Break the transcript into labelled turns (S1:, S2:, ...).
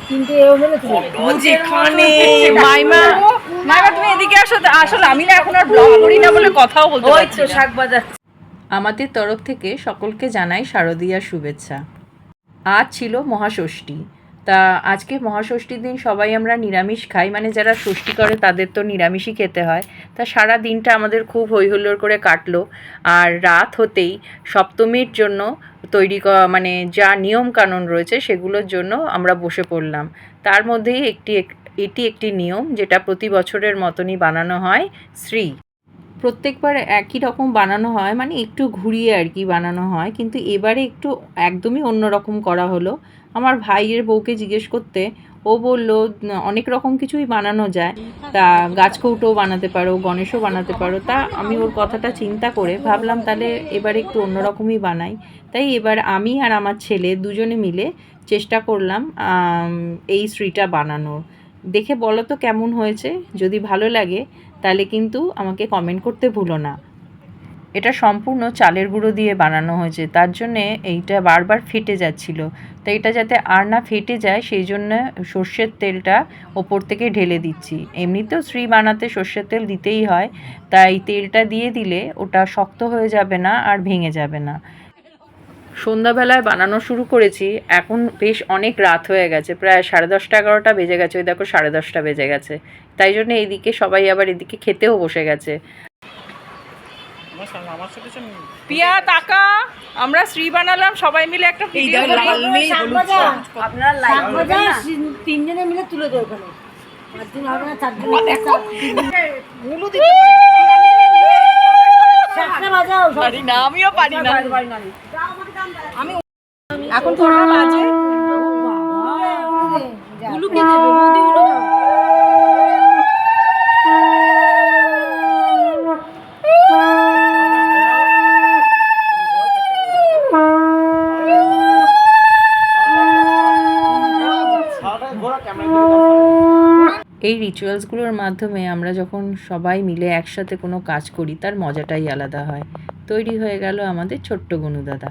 S1: কিন্তু এ হলে
S2: যেখানে মাইমা মাইমা তুমি এদিকে আসো। আসলে আমি না এখন আর ব্লগ করি না বলে কথাও বলতে পারছি না। শাক বাজাচ্ছি। আমাদের তরফ থেকে সকলকে জানাই শারদীয়ার শুভেচ্ছা। আজ ছিল মহাষষ্ঠী। তা আজকে মহাষষ্ঠীর দিন সবাই আমরা নিরামিষ খাই, মানে যারা ষষ্ঠী করে তাদের তো নিরামিষই খেতে হয়। তা সারা দিনটা আমাদের খুব হইহুল্লোড় করে কাটলো। আর রাত হতেই সপ্তমীর জন্য তৈরি মানে যা নিয়ম কানুন রয়েছে সেগুলোর জন্য আমরা বসে পড়লাম। তার মধ্যেই এটি একটি নিয়ম যেটা প্রতি বছরের মতনই বানানো হয়, শ্রী। প্রত্যেকবার একই রকম বানানো হয়, মানে একটু ঘুরিয়ে আর কি বানানো হয়, কিন্তু এবারে একটু একদমই অন্য রকম করা হলো। আমার ভাইয়ের বউকে জিজ্ঞেস করতে ও বলল অনেক রকম কিছুই বানানো যায়, তা গাছকৌটোও বানাতে পারো, গণেশও বানাতে পারো। তা আমি ওর কথাটা চিন্তা করে ভাবলাম তাহলে এবার একটু অন্যরকমই বানাই। তাই এবার আমি আর আমার ছেলে দুজনে মিলে চেষ্টা করলাম এই শ্রীটা বানানোর। দেখে বলো তো কেমন হয়েছে। যদি ভালো লাগে তাহলে কিন্তু আমাকে কমেন্ট করতে ভুলো না। এটা সম্পূর্ণ চালের গুঁড়ো দিয়ে বানানো হয়েছে, তার জন্যে এইটা বারবার ফেটে যাচ্ছিলো। তো এটা যাতে আর না ফেটে যায় সেই জন্য সর্ষের তেলটা ওপর থেকে ঢেলে দিচ্ছি। এমনিতেও শ্রী বানাতে সর্ষের তেল দিতেই হয়, তাই তেলটা দিয়ে দিলে ওটা শক্ত হয়ে যাবে না আর ভেঙে যাবে না। সন্ধ্যাবেলায় বানানো শুরু করেছি, এখন বেশ অনেক রাত হয়ে গেছে, প্রায় 10:30 11টা বেজে গেছে। ওই দেখো 10:30 বেজে গেছে। তাই জন্য এইদিকে সবাই আবার এদিকে খেতেও বসে গেছে। পিয়া টাকা আমরা শ্রী বানালাম সবাই মিলে একটা ভিডিও করি।
S1: আপনারা লাইক করবেন না? তিনজনে মিলে তুলে দেব ওখানে। পাঁচজন হবে না, চারজন হবে। ভুলু দিতে পারি
S2: না, আমিও পারি না। আমি এখন কটা বাজে?
S1: ভুলুকে দেবে বৌদি গুলো।
S2: এই রিচুয়ালসগুলোর মাধ্যমে আমরা যখন সবাই মিলে একসাথে কোনো কাজ করি তার মজাটাই আলাদা হয়। তৈরি হয়ে গেল আমাদের ছোট্ট গনু দাদা।